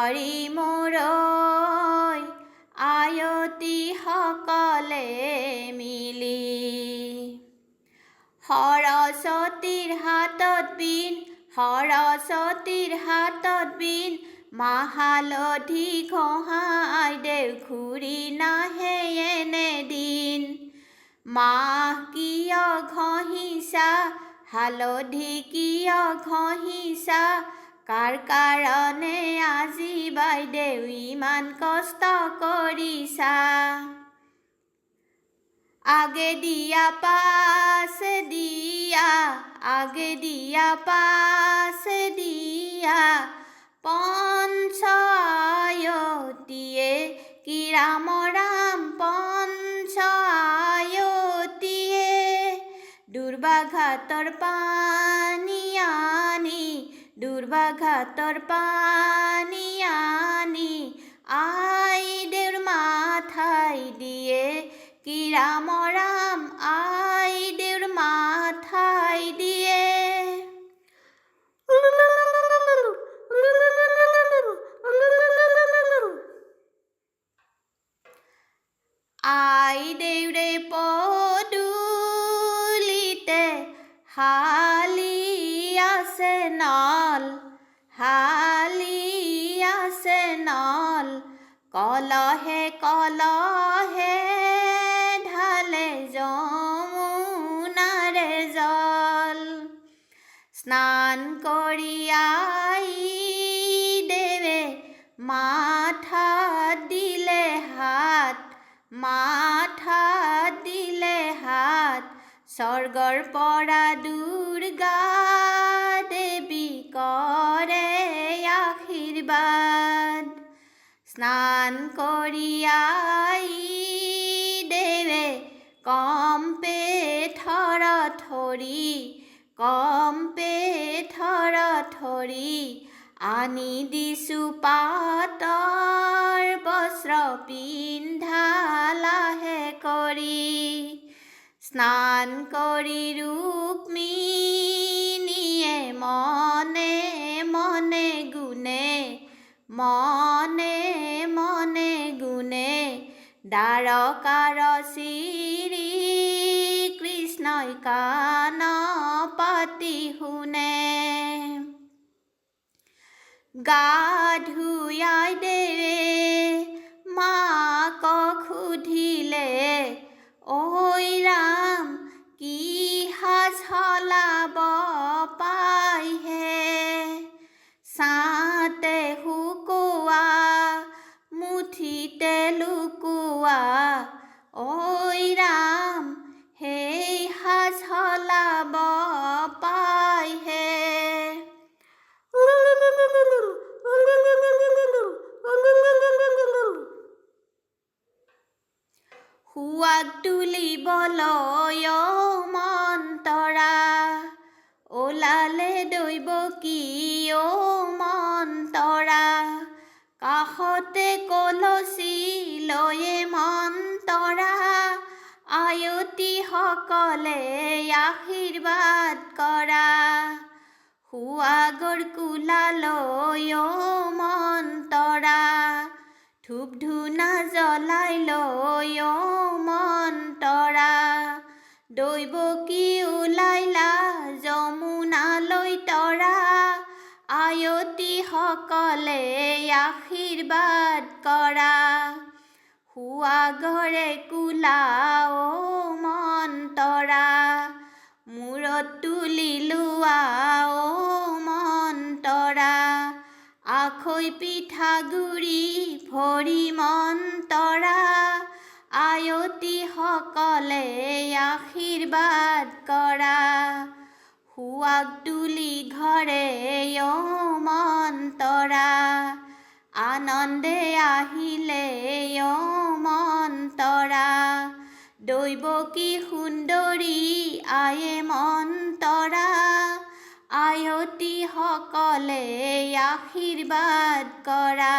হৰি মোৰৈ আয়তী সকলে মিলি। সৰস্বতীৰ হাতত বীণ, সৰস্বতীৰ হাতত বীণ, মাহালধি ঘঁহাই দেও ঘূৰি নাহে এনেদিন। মাহ কিয় ঘঁহিছা, হালধি কিয় ঘঁহিছা, কাৰ কাৰণে আজি বাইদেউ ইমান কষ্ট কৰিছা। আগে দিয়া পাছে দিয়া, আগে দিয়া পাছে দিয়া, পঞ্চ আয়তীয়ে কি ৰাম ৰাম পঞ্চ আয়তীয়ে। দুৰ্বাঘাতৰ পানী আনি, দুৰ্বাঘাতৰ পানী আনি, আইদেউৰ মাথাই দিয়ে কি ৰাম ৰাম আইদেউৰ মাথাই দিয়ে। আইদেউৰে পদূলিতে হালি আছে নল, হালি আছে নল, কলহে কলহে ঢালে যমুনাৰে জল। স্নান কৰি আইদেৱে মাথাত দিলে হাত, মাথাত দিলে হাত, স্বৰ্গৰ পৰা দুৰ্গা দেৱী কৰে আশীৰ্বাদ। স্নান কৰি আইদেৱে কম্পে থৰথৰি, কম্পে থৰথৰি, আনি দিছোঁ পাটৰ বস্ত্ৰ পিন্ধা লাহে কৰি। স্নান কৰি ৰুক্মিণীয়ে মনে মনে গুণে, মনে মনে গুণে, দ্বাৰকাৰ শ্ৰী কৃষ্ণই কাণ পাতি শুনে। গা ধুই আইদেৱে মাকক সুধিলে, ঐ ৰাম কি সাজ সলাব পাইহে। ছাতে শুকোৱা, মুঠিতে লুকোৱা, ঐ ৰাম সেই সাজ সলাব পাইহে। সুৱাগ তুলিবলৈ মন্তৰা, ওলালে দৈৱকী মন্তৰা, কাষতে কলচী লয়ে মন্তৰা, আয়তী সকলে আশীৰ্বাদ কৰা। সুৱাগৰ কোলালৈ মন্তৰা, ধূপ ধূনা জ্বলাই লৈ মন্তৰা, দৈৱকী ওলাইলা যমুনালৈ তৰা, আয়তী সকলে আশীৰ্বাদ কৰা। সুৱাগৰে কোলা মন্তৰা, মূৰত তুলি লোৱা মন্তৰা, আখৈ পিঠাগুৰি ভৰি মন্তৰা, আয়তী সকলে আশীৰ্বাদ কৰা। সুৱাগ তুলি ঘৰে মন্তৰা, আনন্দে আহিলে মন্তৰা, দৈৱকী সুন্দৰী আয়ে মন্তৰা, আয়তী সকলে আশীৰ্বাদ কৰা।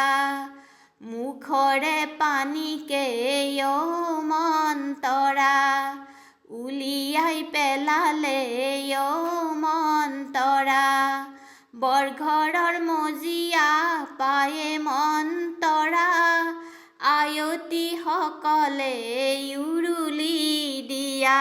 মুখৰে পানীকে মন্তৰা, উলিয়াই পেলালে মন্তৰা, বৰঘৰৰ মজিয়া পায়ে মন্তৰা আয়তীসকলে উৰুলি দিয়া